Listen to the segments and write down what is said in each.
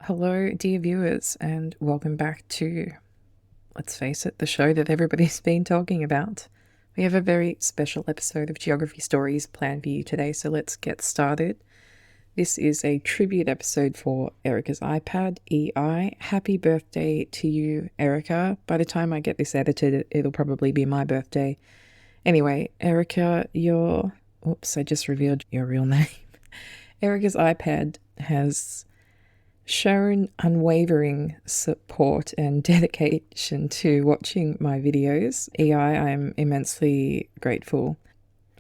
Hello, dear viewers, and welcome back to, let's face it, the show that everybody's been talking about. We have a very special episode of Geography Stories planned for you today, so let's get started. This is a tribute episode for Erika's iPad, EI. Happy birthday to you, Erika. By the time I get this edited, it'll probably be my birthday. Anyway, Erika, Oops, I just revealed your real name. Erika's iPad has shown unwavering support and dedication to watching my videos. EI, I'm immensely grateful.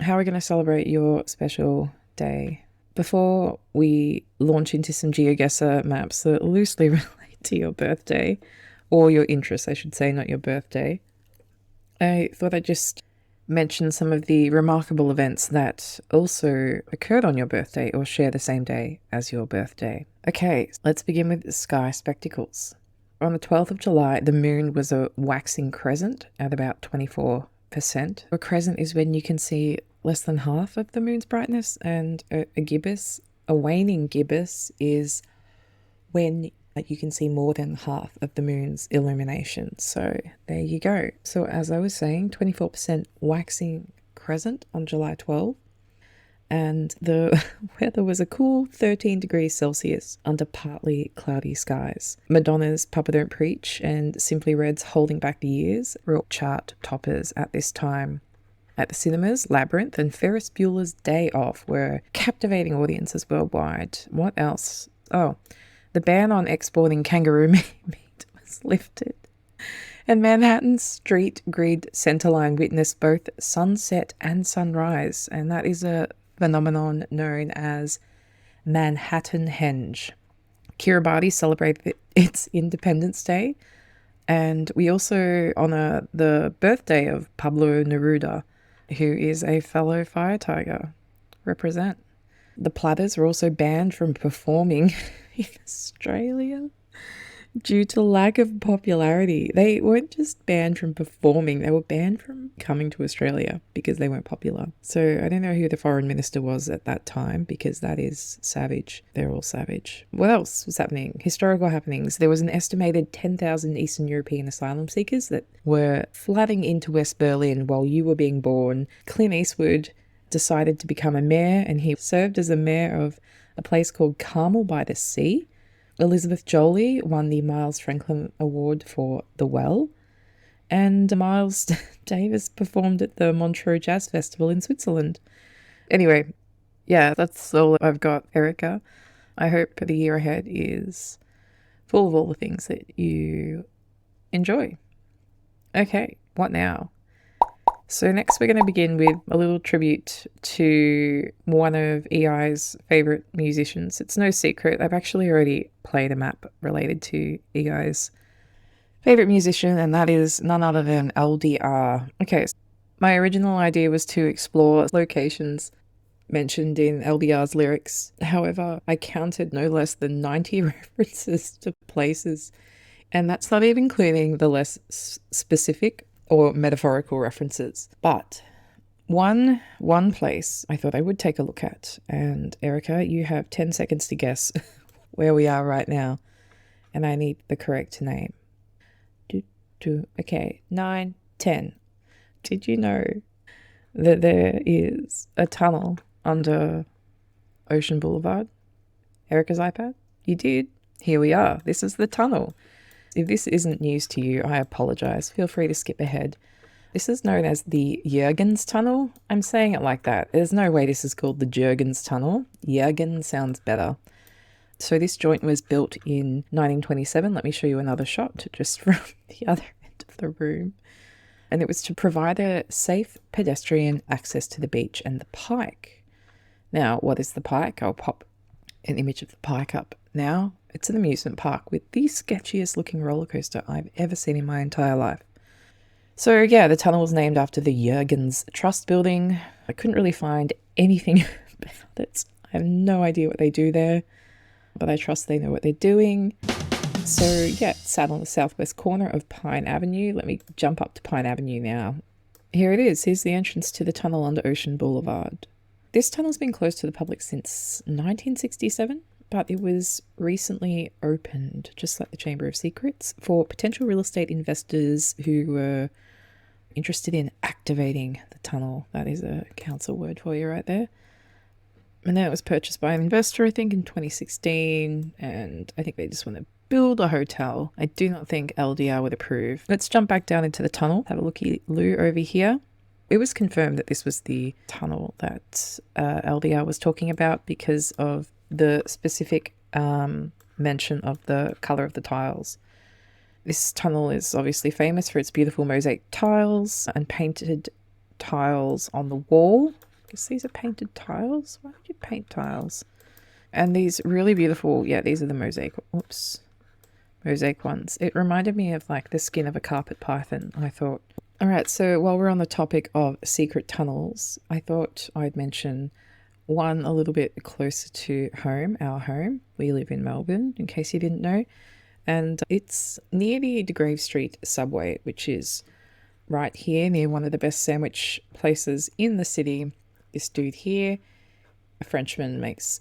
How are we going to celebrate your special day? Before we launch into some Geoguessr maps that loosely relate to your birthday, or your interests, I should say, not your birthday, I thought I'd just mention some of the remarkable events that also occurred on your birthday or share the same day as your birthday. Okay, let's begin with the sky spectacles. On the 12th of July, the moon was a waxing crescent at about 24%. A crescent is when you can see less than half of the moon's brightness, and a gibbous, a waning gibbous, is when you can see more than half of the moon's illumination. So there you go. So as I was saying, 24% waxing crescent on July 12th. And the weather was a cool 13 degrees Celsius under partly cloudy skies. Madonna's Papa Don't Preach and Simply Red's Holding Back the Years were chart toppers at this time. At the cinemas, Labyrinth and Ferris Bueller's Day Off were captivating audiences worldwide. What else? Oh, the ban on exporting kangaroo meat was lifted. And Manhattan's street grid centerline witnessed both sunset and sunrise. And that is a phenomenon known as Manhattanhenge. Kiribati celebrated its Independence Day. And we also honor the birthday of Pablo Neruda, who is a fellow fire tiger. Represent. The Platters were also banned from performing in Australia due to lack of popularity. They weren't just banned from performing, they were banned from coming to Australia because they weren't popular. So I don't know who the foreign minister was at that time, because that is savage. They're all savage. What else was happening? Historical happenings. There was an estimated 10,000 Eastern European asylum seekers that were flooding into West Berlin while you were being born. Clint Eastwood decided to become a mayor, and he served as a mayor of a place called Carmel by the Sea. Elizabeth Jolie won the Miles Franklin Award for The Well, and Miles Davis performed at the Montreux Jazz Festival in Switzerland. Anyway, yeah, that's all I've got, Erika. I hope the year ahead is full of all the things that you enjoy. Okay, what now? So next we're going to begin with a little tribute to one of EI's favourite musicians. It's no secret, I've actually already played a map related to EI's favourite musician, and that is none other than LDR. Okay, so my original idea was to explore locations mentioned in LDR's lyrics. However, I counted no less than 90 references to places, and that's not even including the less specific or metaphorical references. But one place I thought I would take a look at, and Erika, you have 10 seconds to guess where we are right now, and I need the correct name. Okay, 9, 10. Did you know that there is a tunnel under Ocean Boulevard? Erika's iPad? You did. Here we are. This is the tunnel. If this isn't news to you, I apologize. Feel free to skip ahead. This is known as the Jurgens Tunnel. I'm saying it like that. There's no way this is called the Jurgens Tunnel. Jurgen sounds better. So this joint was built in 1927. Let me show you another shot just from the other end of the room. And it was to provide a safe pedestrian access to the beach and the pike. Now, what is the pike? I'll pop an image of the pike up now. It's an amusement park with the sketchiest looking roller coaster I've ever seen in my entire life. So yeah, the tunnel was named after the Jurgens Trust building. I couldn't really find anything about it. I have no idea what they do there, but I trust they know what they're doing. So yeah, it's sat on the southwest corner of Pine Avenue. Let me jump up to Pine Avenue now. Here it is. Here's the entrance to the tunnel under Ocean Boulevard. This tunnel's been closed to the public since 1967. but it was recently opened, just like the Chamber of Secrets, for potential real estate investors who were interested in activating the tunnel. That is a council word for you right there. And then it was purchased by an investor, I think, in 2016, and I think they just want to build a hotel. I do not think LDR would approve. Let's jump back down into the tunnel, have a looky-loo over here. It was confirmed that this was the tunnel that LDR was talking about because of the specific mention of the colour of the tiles. This tunnel is obviously famous for its beautiful mosaic tiles and painted tiles on the wall. I guess these are painted tiles. Why would you paint tiles? And these really beautiful, yeah, these are the mosaic ones. It reminded me of like the skin of a carpet python, I thought. All right, so while we're on the topic of secret tunnels, I thought I'd mention one a little bit closer to home, our home. We live in Melbourne, in case you didn't know. And it's near the De Grave Street subway, which is right here near one of the best sandwich places in the city. This dude here, a Frenchman, makes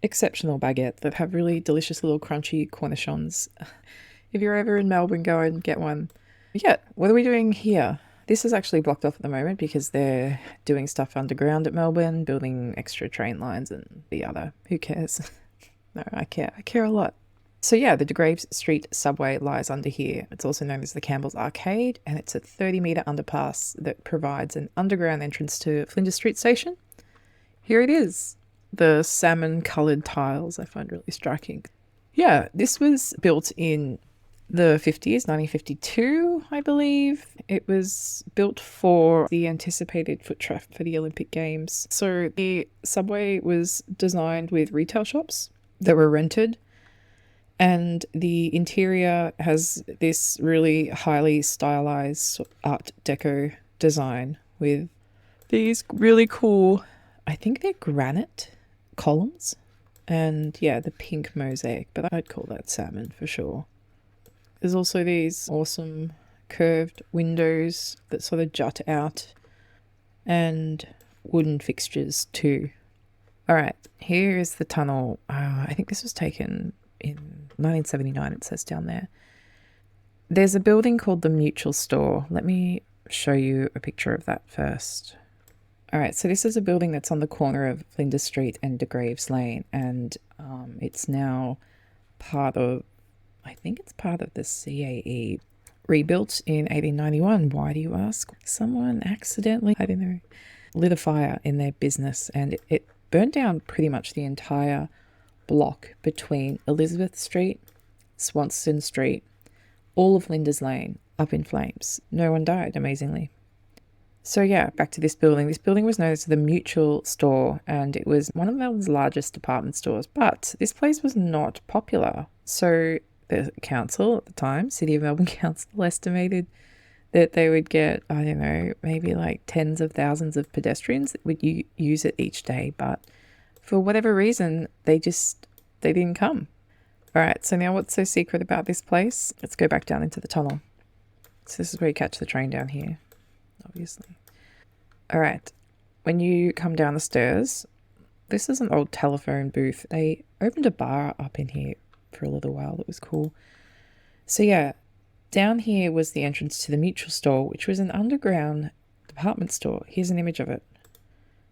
exceptional baguettes that have really delicious little crunchy cornichons. If you're ever in Melbourne, go and get one. Yeah, what are we doing here? This is actually blocked off at the moment because they're doing stuff underground at Melbourne, building extra train lines and the other. Who cares? No, I care. I care a lot. So yeah, the De Grave Street subway lies under here. It's also known as the Campbell's Arcade, and it's a 30-metre underpass that provides an underground entrance to Flinders Street Station. Here it is. The salmon-coloured tiles I find really striking. Yeah, this was built in the 50s, 1952, I believe. It was built for the anticipated foot traffic for the Olympic Games. So the subway was designed with retail shops that were rented, and the interior has this really highly stylized Art Deco design with these really cool, I think they're granite columns, and yeah, the pink mosaic, but I'd call that salmon for sure. There's also these awesome curved windows that sort of jut out, and wooden fixtures too. All right, here is the tunnel. I think this was taken in 1979, it says down there. There's a building called the Mutual Store. Let me show you a picture of that first. All right, so this is a building that's on the corner of Flinders Street and De Graves Lane, and it's now part of, I think it's part of the CAE. Rebuilt in 1891. Why do you ask? Someone accidentally, I don't know, lit a fire in their business, and it burned down pretty much the entire block between Elizabeth Street, Swanston Street, all of Flinders Lane up in flames. No one died, amazingly. So yeah, back to this building. This building was known as the Mutual Store, and it was one of Melbourne's largest department stores, but this place was not popular. So the council at the time, City of Melbourne Council, estimated that they would get, I don't know, maybe like tens of thousands of pedestrians that would use it each day, but for whatever reason, they didn't come. All right, so now what's so secret about this place? Let's go back down into the tunnel. So this is where you catch the train down here, obviously. All right, when you come down the stairs, this is an old telephone booth. They opened a bar up in here for a little while. It was cool. So yeah, down here was the entrance to the Mutual Store, which was an underground department store. Here's an image of it.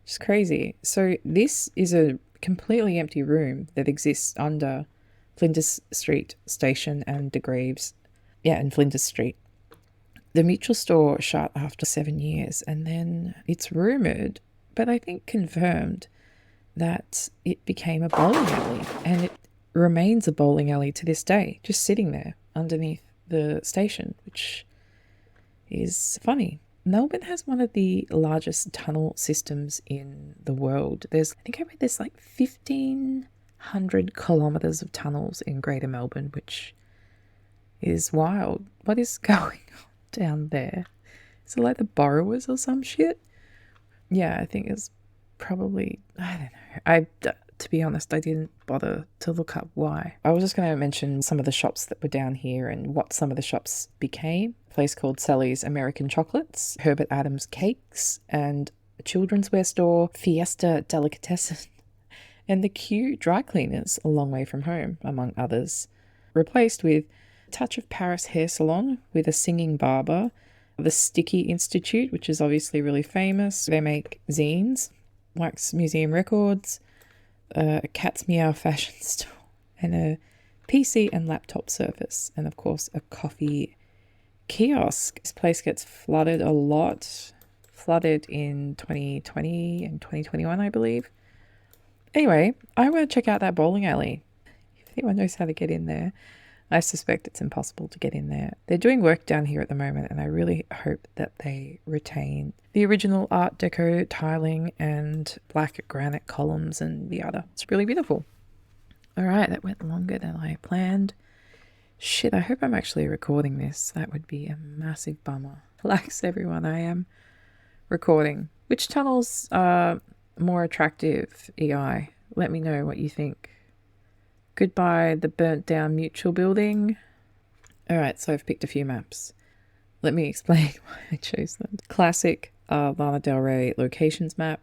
It's crazy. So this is a completely empty room that exists under Flinders Street Station and De Graves, and Flinders Street. The Mutual Store shut after 7 years, and then it's rumoured, but I think confirmed, that it became a bowling alley, and it remains a bowling alley to this day, just sitting there underneath the station, which is funny. Melbourne has one of the largest tunnel systems in the world. I think I read there's like 1,500 kilometres of tunnels in Greater Melbourne, which is wild. What is going on down there? Is it like the borrowers or some shit? Yeah, I think it's probably, I don't know. To be honest, I didn't bother to look up why. I was just going to mention some of the shops that were down here and what some of the shops became. A place called Sally's American Chocolates, Herbert Adams Cakes, and a children's wear store, Fiesta Delicatessen, and the Q dry cleaners a long way from home, among others. Replaced with a touch of Paris hair salon with a singing barber, the Sticky Institute, which is obviously really famous. They make zines, Wax Museum Records, a Cat's Meow fashion store, and a PC and laptop service, and of course a coffee kiosk. This place gets flooded a lot. Flooded in 2020 and 2021, I believe. Anyway, I want to check out that bowling alley. If anyone knows how to get in there, I suspect it's impossible to get in there. They're doing work down here at the moment, and I really hope that they retain the original Art Deco tiling and black granite columns and the other. It's really beautiful. All right, that went longer than I planned. Shit, I hope I'm actually recording this. That would be a massive bummer. Relax, everyone, I am recording. Which tunnels are more attractive, EI? Let me know what you think. Goodbye, the burnt down Mutual building. Alright, so I've picked a few maps. Let me explain why I chose them. Classic Lana Del Rey locations map.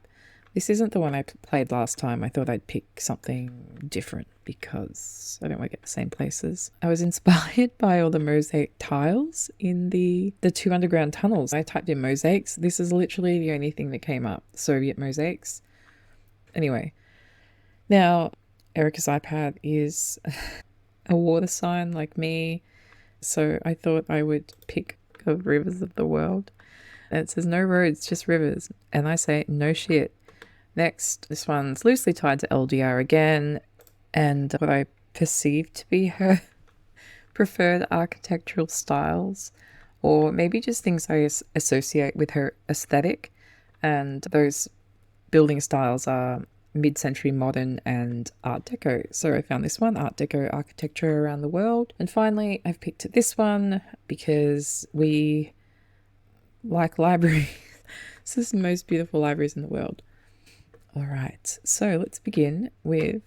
This isn't the one I played last time. I thought I'd pick something different because I don't want to get the same places. I was inspired by all the mosaic tiles in the two underground tunnels. I typed in mosaics. This is literally the only thing that came up. Soviet mosaics. Anyway, now Erika's iPad is a water sign like me. So I thought I would pick the rivers of the world. And it says no roads, just rivers. And I say no shit. Next, this one's loosely tied to LDR again, and what I perceive to be her preferred architectural styles, or maybe just things I associate with her aesthetic, and those building styles are mid-century modern and Art Deco. So I found this one, Art Deco architecture around the world. And finally, I've picked this one because we like libraries. This is the most beautiful libraries in the world. All right, so let's begin with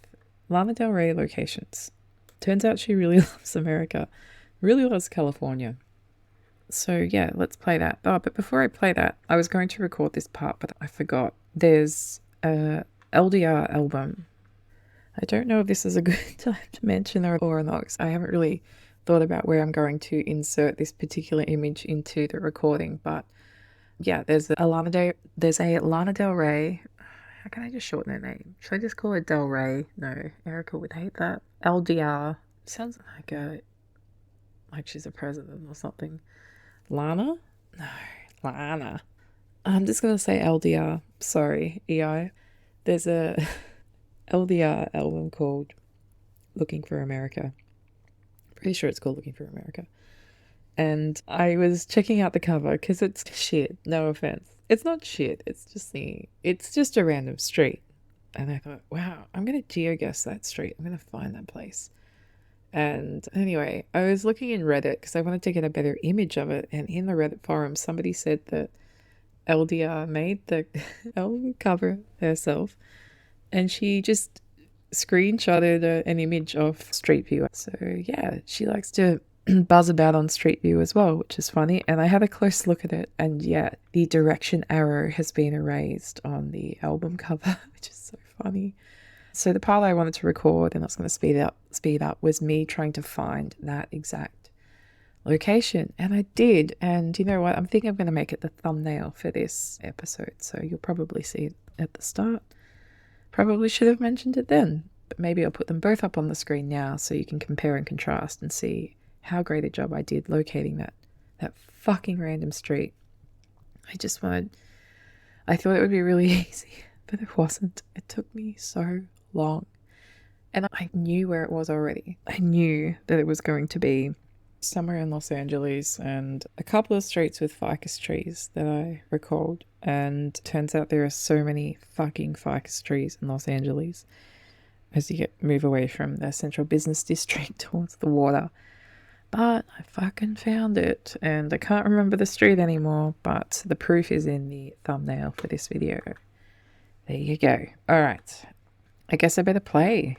Lana Del Rey locations. Turns out she really loves America, really loves California. So yeah, let's play that. Oh, but before I play that, I was going to record this part, but I forgot. There's a LDR album. I don't know if this is a good time to mention or not, because I haven't really thought about where I'm going to insert this particular image into the recording, but yeah, there's a Lana Del Rey. How can I just shorten her name? Should I just call her Del Rey? No, Erika would hate that. LDR. Sounds like she's a president or something. Lana? No, Lana. I'm just going to say LDR. Sorry, EI. There's a LDR album called Looking for America. Pretty sure it's called Looking for America. And I was checking out the cover because it's shit. No offense. It's not shit. It's just a random street. And I thought, wow, I'm going to geoguess that street. I'm going to find that place. And anyway, I was looking in Reddit because I wanted to get a better image of it. And in the Reddit forum, somebody said that LDR made the album cover herself. And she just screenshotted an image of Street View. So yeah, she likes to buzz about on Street View as well, which is funny. And I had a close look at it, and yeah, the direction arrow has been erased on the album cover, which is so funny. So the part I wanted to record, and I was going to speed up, was me trying to find that exact location, and I did. And you know what? I'm thinking I'm going to make it the thumbnail for this episode, so you'll probably see it at the start. Probably should have mentioned it then, but maybe I'll put them both up on the screen now so you can compare and contrast and see how great a job I did locating that fucking random street. I thought it would be really easy, but it wasn't. It took me so long. And I knew where it was already. I knew that it was going to be somewhere in Los Angeles, and a couple of streets with ficus trees that I recalled. And turns out there are so many fucking ficus trees in Los Angeles as you move away from the central business district towards the water. But I fucking found it, and I can't remember the street anymore, but the proof is in the thumbnail for this video. There you go. All right. I guess I better play.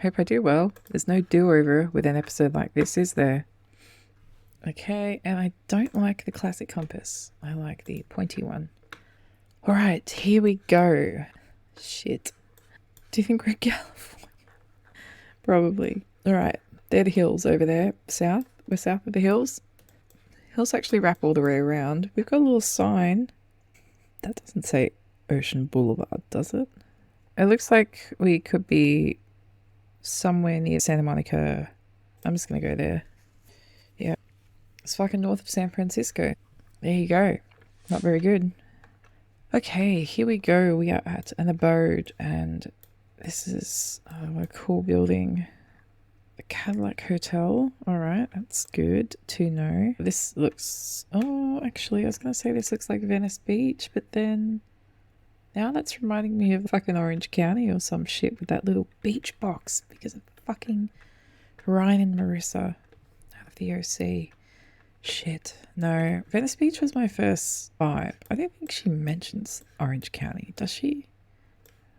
Hope I do well. There's no do-over with an episode like this, is there? Okay, and I don't like the classic compass. I like the pointy one. All right, here we go. Shit. Do you think we're in California? Probably. Alright, they're the hills over there. South. We're south of the hills. Hills actually wrap all the way around. We've got a little sign. That doesn't say Ocean Boulevard, does it? It looks like we could be somewhere near Santa Monica. I'm just going to go there. Yeah. It's fucking north of San Francisco. There you go. Not very good. Okay, here we go. We are at an abode, and this is a cool building. The Cadillac Hotel. Alright, that's good to know. This looks... Oh, actually, I was going to say this looks like Venice Beach, but then... Now that's reminding me of fucking Orange County or some shit with that little beach box because of fucking Ryan and Marissa out of the OC. Shit. No, Venice Beach was my first vibe. I don't think she mentions Orange County, does she?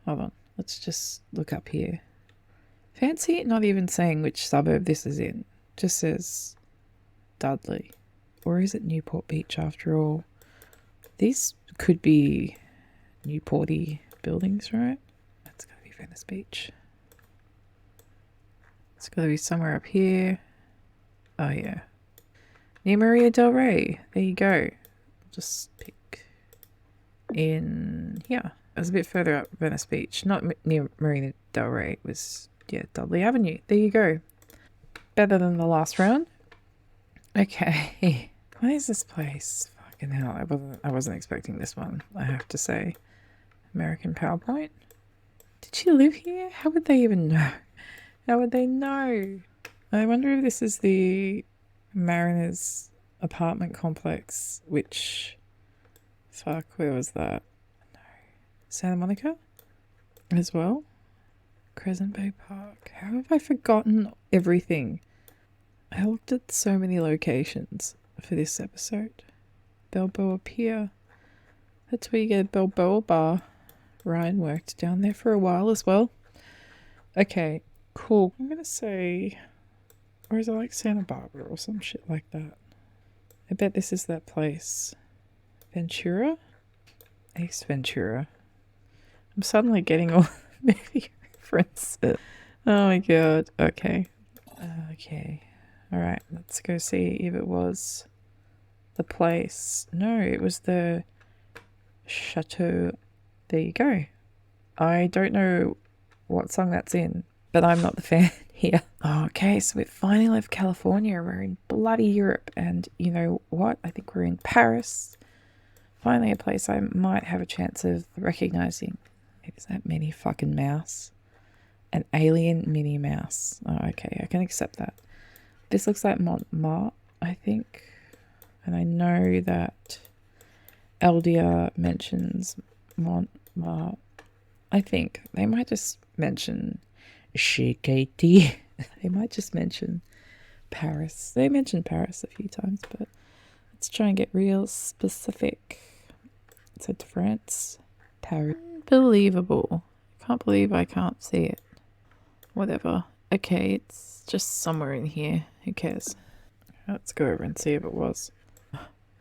Hold on, let's just look up here. Fancy it not even saying which suburb this is in. Just says Dudley. Or is it Newport Beach after all? These could be Newporty buildings, right? That's gotta be Venice Beach. It's gotta be somewhere up here. Oh yeah. Near Maria Del Rey. There you go. Just pick in here. It was a bit further up Venice Beach. Not near Marina Del Rey. It was, yeah, Dudley Avenue. There you go. Better than the last round. Okay. What is this place? Fucking hell. I wasn't expecting this one, I have to say. American PowerPoint. Did she live here? How would they even know? How would they know? I wonder if this is the Mariners apartment complex, which... Fuck, where was that? No. Santa Monica? As well? Crescent Bay Park. How have I forgotten everything? I looked at so many locations for this episode. Balboa Pier. That's where you get a Balboa bar. Ryan worked down there for a while as well. Okay, cool. I'm gonna say... Or is it like Santa Barbara or some shit like that? I bet this is that place. Ventura? Ace Ventura. I'm suddenly getting all movie references. Oh my god. Okay. Okay. Alright, let's go see if it was the place. No, it was the Chateau. There you go. I don't know what song that's in, but I'm not the fan here. Okay, so we finally left California. We're in bloody Europe, and you know what? I think we're in Paris. Finally a place I might have a chance of recognizing. Is that Minnie fucking Mouse? An alien Minnie Mouse. Oh, okay, I can accept that. This looks like Montmartre, I think. And I know that Eldia mentions Montmartre. I think they might just mention Chez Katie. They might just mention Paris. They mentioned Paris a few times, but let's try and get real specific. It said to France. Paris. Unbelievable. Can't believe I can't see it. Whatever. Okay, it's just somewhere in here. Who cares? Let's go over and see if it was.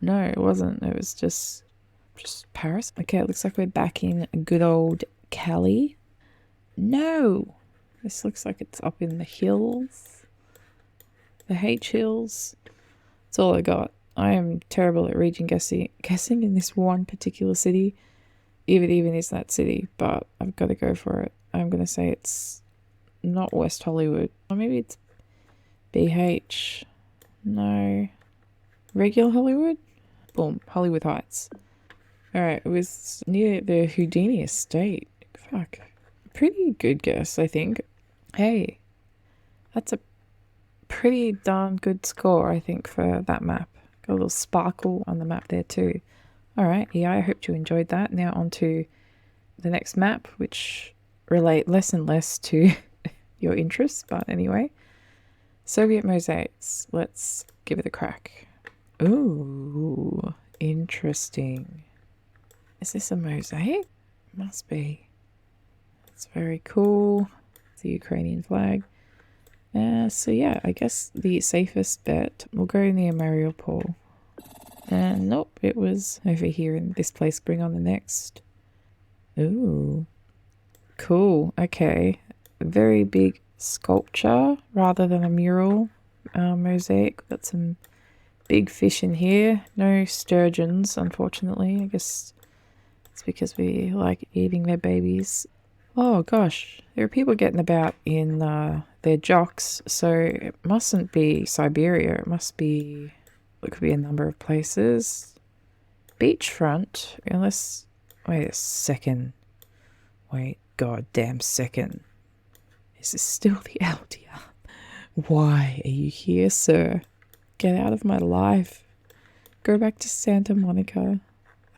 No, it wasn't. It was just Paris. Okay, it looks like we're back in good old Cali. No! This looks like it's up in the hills. The H Hills. That's all I got. I am terrible at region guessing in this one particular city. If it even is that city, but I've got to go for it. I'm going to say it's not West Hollywood. Or maybe it's BH. No. Regular Hollywood? Boom. Hollywood Heights. Alright, it was near the Houdini estate. Fuck. Pretty good guess, I think. Hey. That's a pretty darn good score, I think, for that map. Got a little sparkle on the map there too. Alright, yeah, I hope you enjoyed that. Now on to the next map, which relate less and less to your interests, but anyway. Soviet mosaics. Let's give it a crack. Ooh, interesting. Is this a mosaic? Must be. It's very cool. It's the Ukrainian flag. So yeah, I guess the safest bet will go near Mariupol. And nope, it was over here in this place. Bring on the next. Ooh. Cool. Okay. Very big sculpture rather than a mural mosaic. Got some big fish in here. No sturgeons, unfortunately. I guess it's because we like eating their babies. Oh gosh, there are people getting about in their jocks, so it mustn't be Siberia. It must be, it could be a number of places. Beachfront, unless, wait a second. Wait, goddamn second. Is this still the LDR? Why are you here, sir? Get out of my life. Go back to Santa Monica.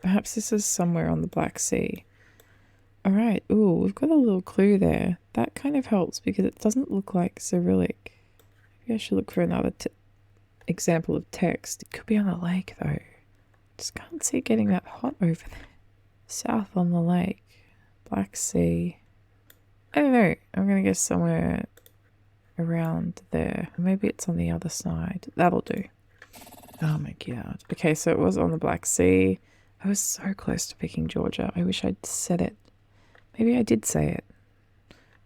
Perhaps this is somewhere on the Black Sea. Alright, ooh, we've got a little clue there. That kind of helps because it doesn't look like Cyrillic. Maybe I should look for another example of text. It could be on a lake though. Just can't see it getting that hot over there. South on the lake. Black Sea. I don't know. I'm going to guess somewhere around there. Maybe it's on the other side. That'll do. Oh my god. Okay, so it was on the Black Sea. I was so close to picking Georgia. I wish I'd said it. Maybe I did say it.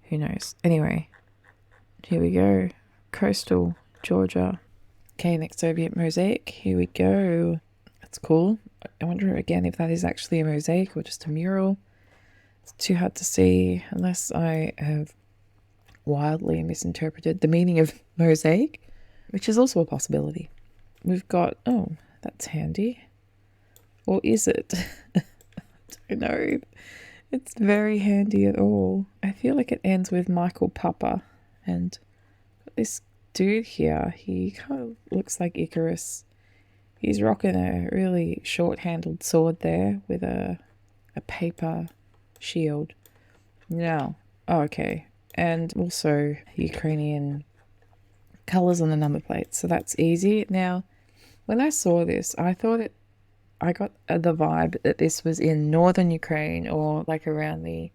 Who knows? Anyway, here we go. Coastal Georgia. Okay, next Soviet mosaic. Here we go. That's cool. I wonder again if that is actually a mosaic or just a mural. It's too hard to see unless I have wildly misinterpreted the meaning of mosaic, which is also a possibility. We've got, oh, that's handy. Or is it? I don't know. It's very handy at all. I feel like it ends with Michael Papa. And this dude here, he kind of looks like Icarus. He's rocking a really short-handled sword there with a paper shield. Now, oh, okay. And also Ukrainian colours on the number plates. So that's easy. Now, when I saw this, I thought I got the vibe that this was in northern Ukraine or like around the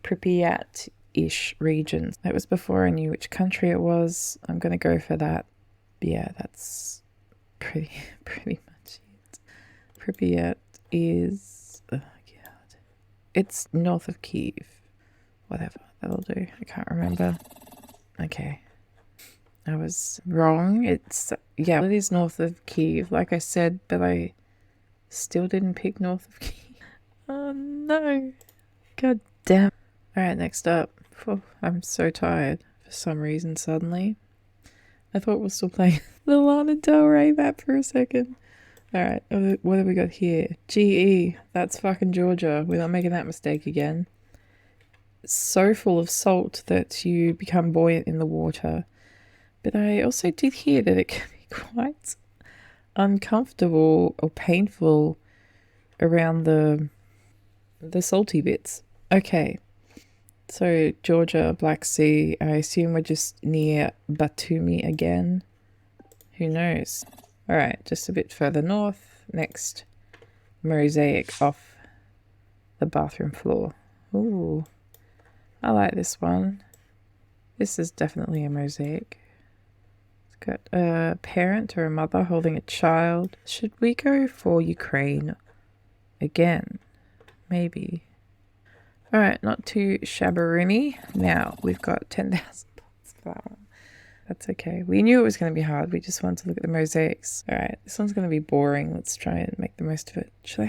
Pripyat-ish region. That was before I knew which country it was. I'm going to go for that. Yeah, that's pretty much it. Pripyat is, oh god, it's north of Kyiv. Whatever, that'll do. I can't remember. Okay. I was wrong. It's, yeah, it is north of Kyiv, like I said, but I still didn't pick north of Kyiv. Oh no. God damn. Alright, next up. Oh, I'm so tired for some reason suddenly. I thought we were still playing the Lana Del Rey map for a second. Alright, what have we got here? GE. That's fucking Georgia. We're not making that mistake again. It's so full of salt that you become buoyant in the water. But I also did hear that it can be quite uncomfortable or painful around the salty bits. Okay, so Georgia, Black Sea. I assume we're just near Batumi again. Who knows? Alright, just a bit further north. Next mosaic off the bathroom floor. Ooh, I like this one. This is definitely a mosaic. It's got a parent or a mother holding a child. Should we go for Ukraine again? Maybe. Alright, not too shabbaroomy. Now, we've got 10,000 pots of flour. That's okay. We knew it was going to be hard. We just wanted to look at the mosaics. Alright, this one's going to be boring. Let's try and make the most of it. Should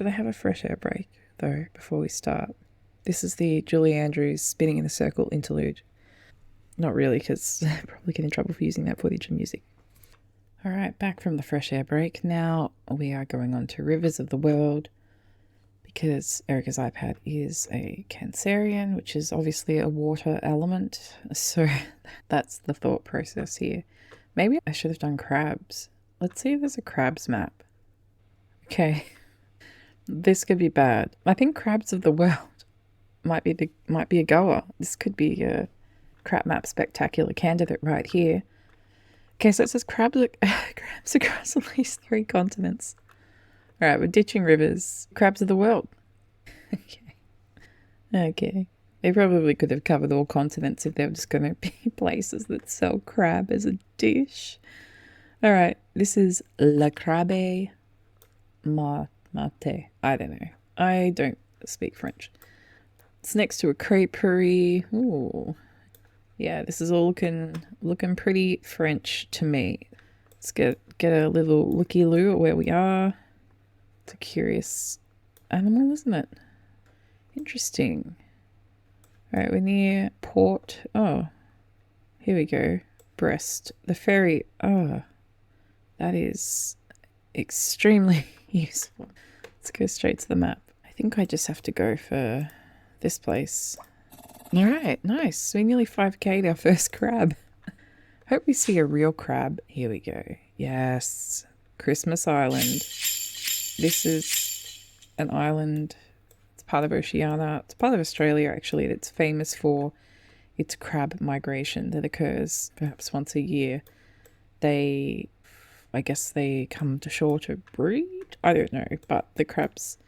I have a fresh air break, though, before we start? This is the Julie Andrews spinning in a circle interlude. Not really, because I'll probably get in trouble for using that footage and music. Alright, back from the fresh air break. Now we are going on to Rivers of the World, because Erika's iPad is a Cancerian, which is obviously a water element. So that's the thought process here. Maybe I should have done crabs. Let's see if there's a crabs map. Okay, this could be bad. I think Crabs of the World might be a goer. This could be a crab map spectacular candidate right here. Okay, so it says crabs across at least 3 continents. Alright, we're ditching rivers. Crabs of the world. Okay. They probably could have covered all continents if they were just going to be places that sell crab as a dish. Alright, this is La Crabe Mate. I don't know. I don't speak French. It's next to a creperie. Ooh. Yeah, this is all looking pretty French to me. Let's get a little looky-loo at where we are. It's a curious animal, isn't it? Interesting. Alright, we're near port. Oh, here we go. Brest. The ferry. Oh, that is extremely useful. Let's go straight to the map. I think I just have to go for this place. Alright, nice. We nearly 5k'd our first crab. Hope we see a real crab. Here we go. Yes. Christmas Island. This is an island. It's part of Oceania. It's part of Australia, actually. It's famous for its crab migration that occurs perhaps once a year. I guess they come to shore to breed? I don't know. But the crabs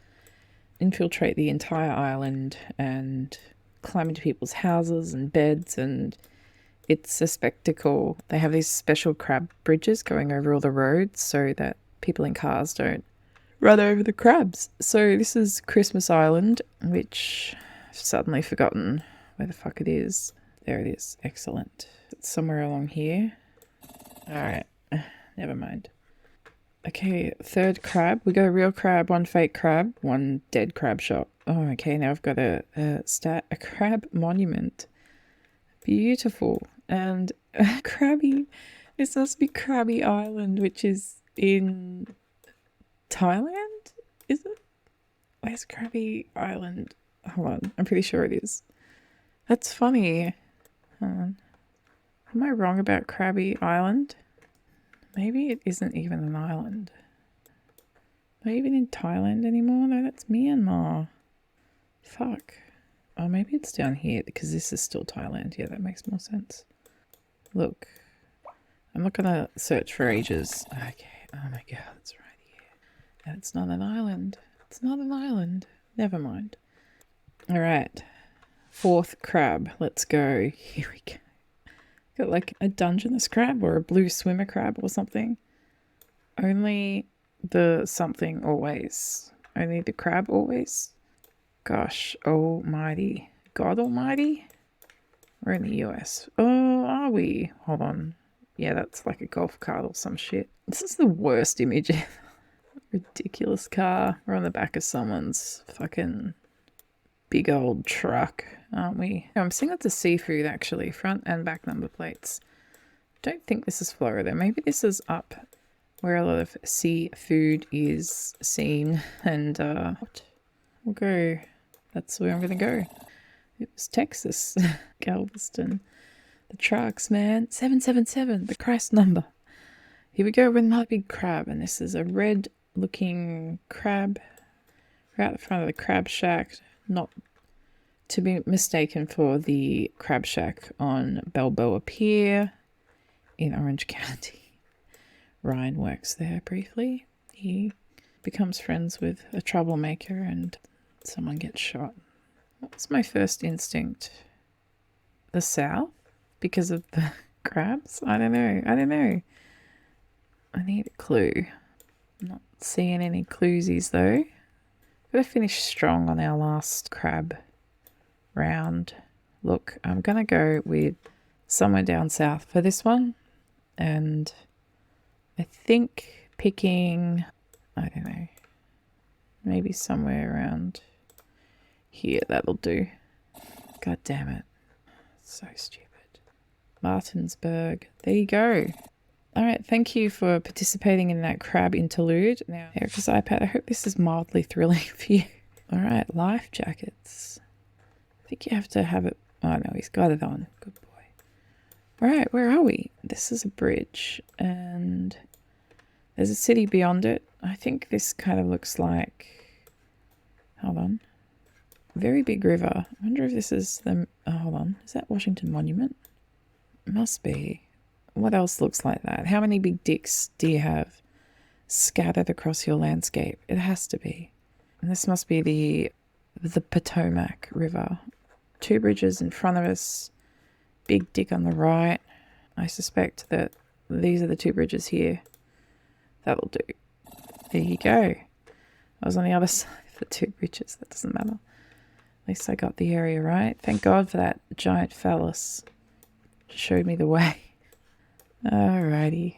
infiltrate the entire island and climb into people's houses and beds, and it's a spectacle. They have these special crab bridges going over all the roads so that people in cars don't run over the crabs. So this is Christmas Island, which I've suddenly forgotten where the fuck it is. There it is. Excellent. It's somewhere along here. Alright. Never mind. Okay, third crab. We got a real crab, one fake crab, one dead crab shop. Oh, okay, now I've got a crab monument. Beautiful. And Krabby. This must be Krabby Island, which is in Thailand? Is it? Where's Krabby Island? Hold on, I'm pretty sure it is. That's funny. Hold on. Am I wrong about Krabby Island? Maybe it isn't even an island. Not even in Thailand anymore? No, that's Myanmar. Fuck. Oh, maybe it's down here because this is still Thailand. Yeah, that makes more sense. Look. I'm not going to search for ages. Okay. Oh my god, it's right here. And it's not an island. It's not an island. Never mind. Alright. Fourth crab. Let's go. Here we go. Got like a Dungeness crab or a blue swimmer crab or something. Only the something always. Only the crab always. Gosh almighty. God almighty? We're in the US. Oh, are we? Hold on. Yeah, that's like a golf cart or some shit. This is the worst image ever. Ridiculous car. We're on the back of someone's fucking big old truck, aren't we? I'm seeing lots of seafood actually, front and back number plates. Don't think this is Florida. Maybe this is up where a lot of seafood is seen, and we'll go. That's where I'm gonna go. It was Texas. Galveston. The trucks, man. 777, the Christ number. Here we go with another big crab, and this is a red looking crab. We're out the front of the crab shack. Not to be mistaken for the crab shack on Balboa Pier in Orange County. Ryan works there briefly. He becomes friends with a troublemaker and someone gets shot. What was my first instinct? The south? Because of the crabs? I don't know. I need a clue. I'm not seeing any cluesies though. Gotta finish strong on our last crab round. Look, I'm gonna go with somewhere down south for this one. And I think picking, I don't know, maybe somewhere around here, that'll do. God damn it. So stupid. Martinsburg. There you go. Alright, thank you for participating in that crab interlude. Now, Erika's iPad, I hope this is mildly thrilling for you. Alright, life jackets. I think you have to have it. Oh no, he's got it on. Good boy. Alright, where are we? This is a bridge and there's a city beyond it. I think this kind of looks like, hold on, very big river. I wonder if this is the, oh, hold on, is that Washington Monument? It must be. What else looks like that? How many big dicks do you have scattered across your landscape? It has to be. And this must be the Potomac River. 2 bridges in front of us. Big dick on the right. I suspect that these are the 2 bridges here. That'll do. There you go. I was on the other side of the 2 bridges. That doesn't matter. At least I got the area right. Thank God for that giant phallus. Showed me the way. Alrighty.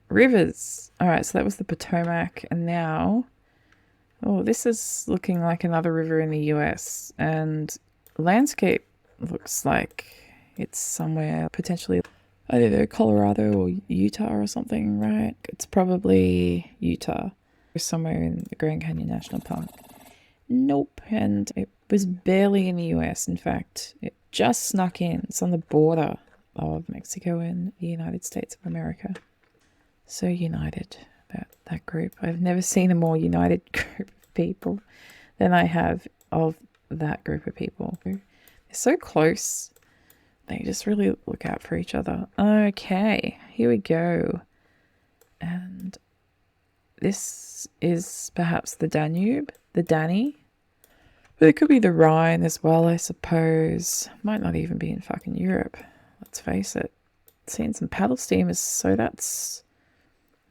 Rivers. Alright, so that was the Potomac. And now... Oh, this is looking like another river in the US. And landscape looks like it's somewhere potentially... I don't know, Colorado or Utah or something, right? It's probably Utah. Somewhere in the Grand Canyon National Park. Nope. And it was barely in the US. In fact, it just snuck in. It's on the border of Mexico and the United States of America. So united, that group. I've never seen a more united group of people than I have of that group of people. They're so close. They just really look out for each other. Okay, here we go. And this is perhaps the Danube, the Danny. But it could be the Rhine as well, I suppose. Might not even be in fucking Europe. Let's face it. Seeing some paddle steamers, so that's...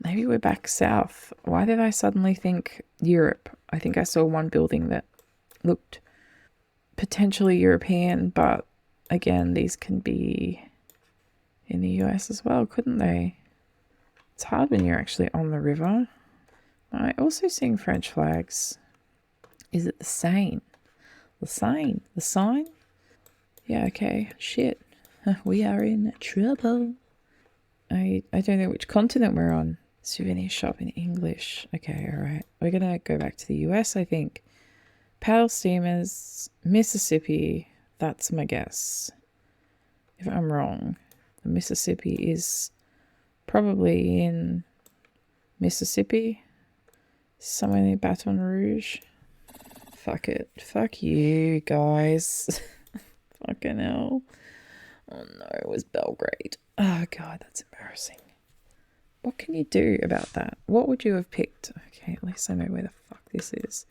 Maybe we're back south. Why did I suddenly think Europe? I think I saw one building that looked potentially European, but again, these can be in the US as well, couldn't they? It's hard when you're actually on the river. I also seeing French flags. Is it the Seine? The Seine? The sign? Yeah, okay. Shit. We are in trouble. I don't know which continent we're on. Souvenir shop in English. Okay, alright. We're gonna go back to the US, I think. Paddle steamers, Mississippi. That's my guess. If I'm wrong, the Mississippi is probably in Mississippi. Somewhere near Baton Rouge. Fuck it. Fuck you, guys. Fucking hell. Oh no, it was Belgrade. Oh god, that's embarrassing. What can you do about that? What would you have picked? Okay, at least I know where the fuck this is.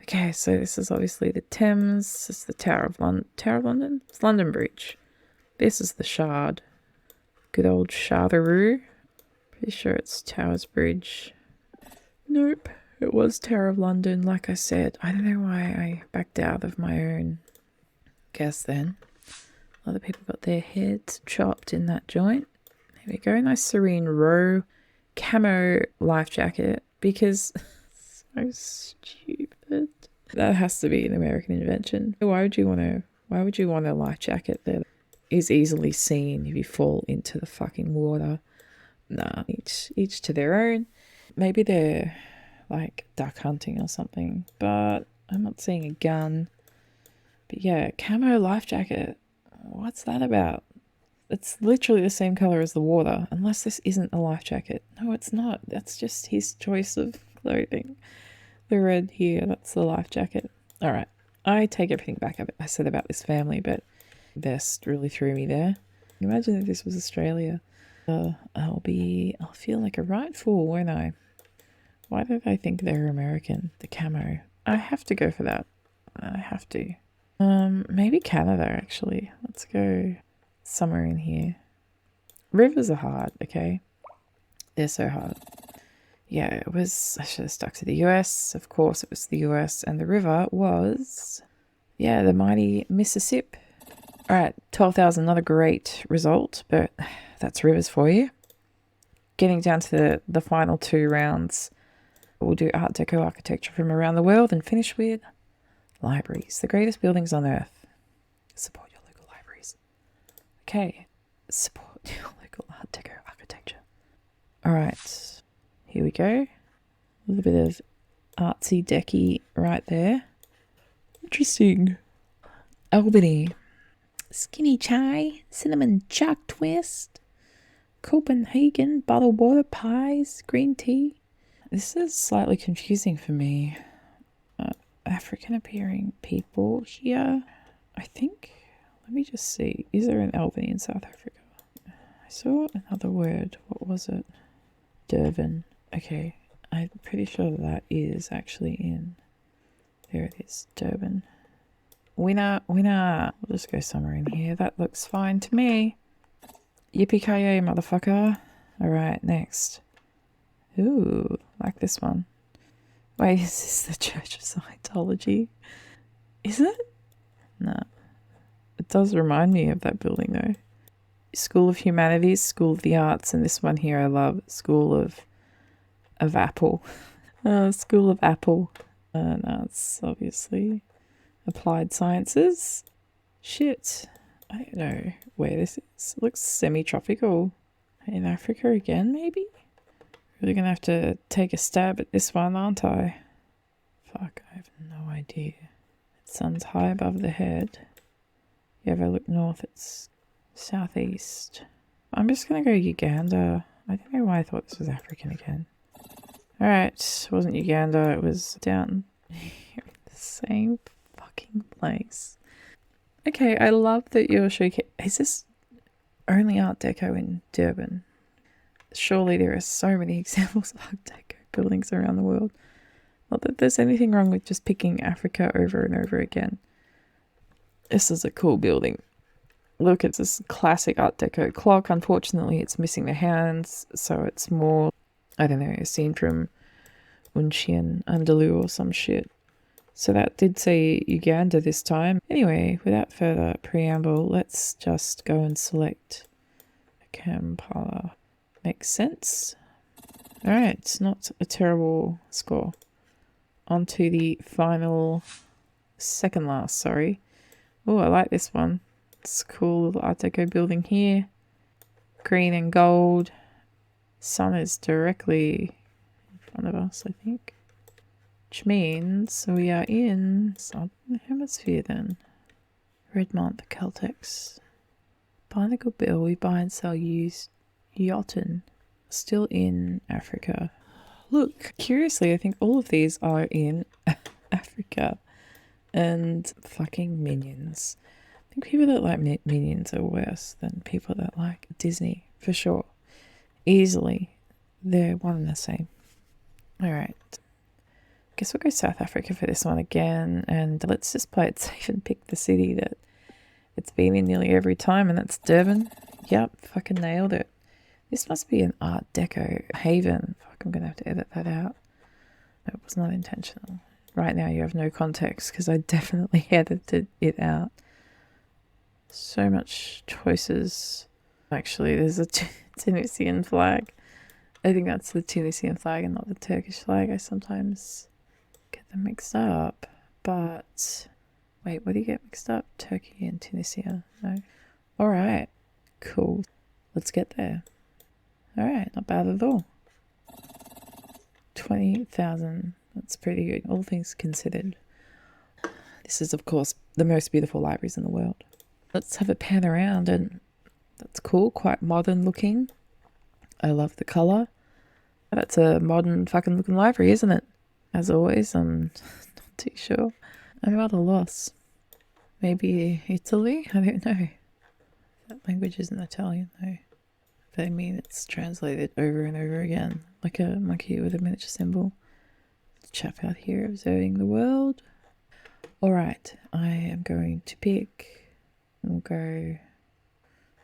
Okay, so this is obviously the Thames. This is the Tower of London. Tower of London? It's London Bridge. This is the Shard. Good old Shardaroo. Pretty sure it's Towers Bridge. Nope. It was Tower of London, like I said. I don't know why I backed out of my own guess then. Other people got their heads chopped in that joint. There we go. Nice serene row camo life jacket because so stupid. That has to be an American invention. Why would you want a life jacket that is easily seen if you fall into the fucking water? Nah, each to their own. Maybe they're like duck hunting or something, but I'm not seeing a gun. But yeah, camo life jacket. What's that about? It's literally the same color as the water, unless this isn't a life jacket. No, it's not. That's just his choice of clothing. The red here, that's the life jacket. All right, I take everything back I said about this family, but vest really threw me there. Imagine if this was Australia. I'll feel like a right fool, won't I? Why did I think they're American? The camo. I have to go for that. I have to. Maybe Canada, actually. Let's go somewhere in here. Rivers are hard, okay? They're so hard. Yeah, it was... I should have stuck to the US. Of course, it was the US. And the river was... Yeah, the mighty Mississippi. Alright, 12,000. Not a great result, but that's rivers for you. Getting down to the final two rounds. We'll do Art Deco architecture from around the world and finish with libraries, the greatest buildings on earth. Support your local libraries. Okay, support your local Art Deco architecture. Alright, here we go. A little bit of artsy decky right there. Interesting. Albany. Skinny chai, cinnamon chalk twist. Copenhagen, bottled water, pies, green tea. This is slightly confusing for me. African appearing people here. I think, let me just see. Is there an Albany in South Africa? I saw another word. What was it? Durban. Okay. I'm pretty sure that is actually in. There it is. Durban. Winner. We'll just go somewhere in here. That looks fine to me. Yippee-ki-yay, motherfucker. Alright, next. Ooh, like this one. Wait, is this the Church of Scientology? Is it? Nah. It does remind me of that building though. School of Humanities, School of the Arts, and this one here I love, School of Apple. School of Apple. No, it's obviously Applied Sciences. Shit. I don't know where this is. It looks semi-tropical. In Africa again, maybe? Really gonna have to take a stab at this one, aren't I? Fuck, I have no idea. The sun's high above the head. You ever look north, it's southeast. I'm just gonna go Uganda. I don't know why I thought this was African again. Alright, it wasn't Uganda, it was down here in the same fucking place. Okay, I love that you're showcasing. Is this only Art Deco in Durban? Surely there are so many examples of Art Deco buildings around the world. Not that there's anything wrong with just picking Africa over and over again. This is a cool building. Look, it's this classic Art Deco clock. Unfortunately, it's missing the hands, so it's more, I don't know, a scene from Unshin Andalou or some shit. So that did say Uganda this time. Anyway, without further preamble, let's just go and select Kampala. Makes sense. Alright, it's not a terrible score. On to the final, second last, sorry. Oh, I like this one. It's a cool little Art Deco building here. Green and gold. Sun is directly in front of us, I think. Which means we are in Southern Hemisphere then. Redmont, the Celtics. Barnacle Bill, we buy and sell used Yotten. Still in Africa. Look, curiously, I think all of these are in Africa. And fucking Minions. I think people that like Minions are worse than people that like Disney, for sure. Easily. They're one and the same. Alright. Guess we'll go South Africa for this one again, and let's just play it safe and pick the city that it's been in nearly every time, and that's Durban. Yep, fucking nailed it. This must be an Art Deco haven. Fuck, I'm gonna have to edit that out. It was not intentional. Right now you have no context because I definitely edited it out. So much choices. Actually, there's a Tunisian flag. I think that's the Tunisian flag and not the Turkish flag. I sometimes get them mixed up. But wait, what do you get mixed up? Turkey and Tunisia? No. Alright. Cool. Let's get there. Alright, not bad at all. 20,000. That's pretty good, all things considered. This is, of course, the most beautiful libraries in the world. Let's have a pan around, and that's cool, quite modern looking. I love the colour. That's a modern fucking looking library, isn't it? As always, I'm not too sure. I'm at a loss. Maybe Italy? I don't know. That language isn't Italian though. But I mean, it's translated over and over again, like a monkey with a miniature symbol. Chap out here observing the world. Alright, I am going to pick. We'll go,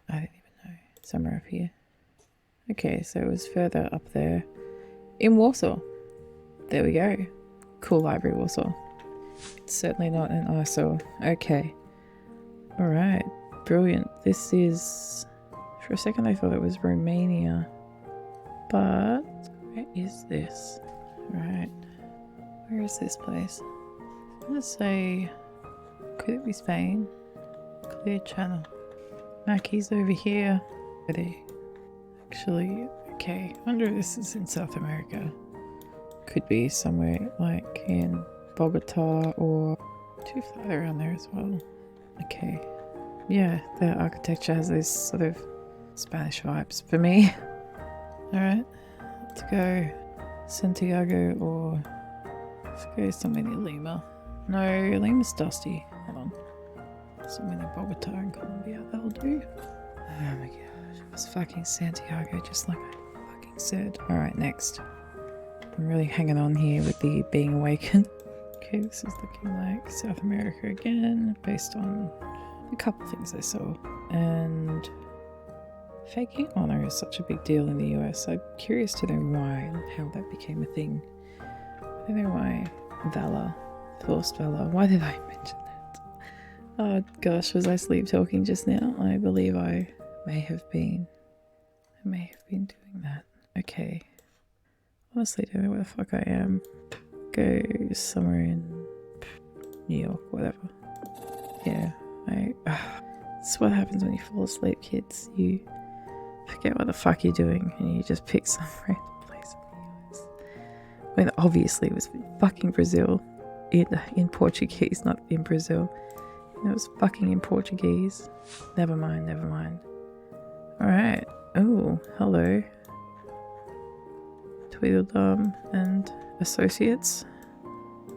I don't even know, somewhere up here. Okay, so it was further up there in Warsaw. There we go. Cool library, Warsaw. It's certainly not an eyesore. Okay. Alright, brilliant. This is, for a second I thought it was Romania. But, where is this? Right. Where is this place? I'm gonna say, could it be Spain? Clear channel. Mackey's over here. Are they? Actually, okay. I wonder if this is in South America. Could be somewhere like in Bogota or too far around there as well. Okay. Yeah, the architecture has these sort of Spanish vibes for me. Alright, let's go Santiago or let's go somewhere near Lima. No, Lima's dusty. Hold on. Somewhere near Bogota and Colombia, that'll do. Oh my gosh, it was fucking Santiago, just like I fucking said. Alright, next. I'm really hanging on here with the being awakened. Okay, this is looking like South America again, based on a couple things I saw. And faking honor is such a big deal in the US. I'm curious to know why and how that became a thing. I don't know why valor, forced valor. Why did I mention that? Oh gosh, was I sleep talking just now? I believe I may have been doing that. Okay. Honestly, don't know where the fuck I am. Go somewhere in New York, whatever. Yeah, it's what happens when you fall asleep, kids. You forget what the fuck you're doing and you just pick some random place in the US. When obviously it was fucking Brazil. In Portuguese, not in Brazil. It was fucking in Portuguese. Never mind, never mind. Alright. Oh, hello. Tweedledum and Associates.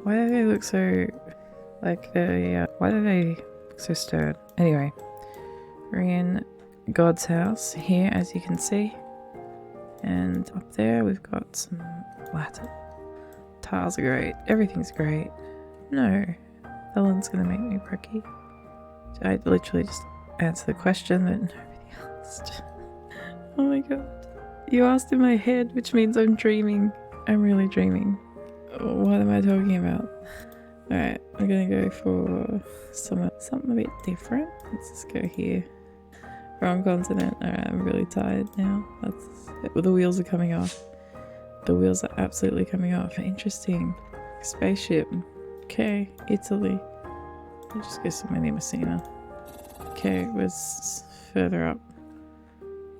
Why do they look so like why do they look so stern? Anyway, we're in God's house here, as you can see. And up there we've got some Latin. Tiles are great. Everything's great. No. Ellen's gonna make me perky. I literally just answered the question that nobody asked. Oh my god. You asked in my head, which means I'm dreaming. I'm really dreaming. What am I talking about? Alright, I'm gonna go for something a bit different. Let's just go here. Wrong continent. Alright, I'm really tired now. The wheels are coming off. The wheels are absolutely coming off. Interesting. Spaceship. Okay, Italy. I'll just go somewhere near Messina. Okay, it was further up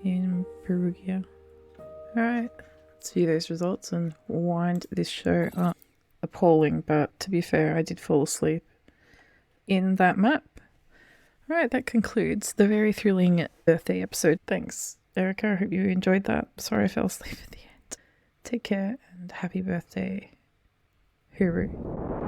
in Perugia. Alright, let's view those results and wind this show up. Appalling, but to be fair, I did fall asleep in that map. Alright, that concludes the very thrilling birthday episode. Thanks, Erika. I hope you enjoyed that. Sorry I fell asleep at the end. Take care and happy birthday. Hooroo.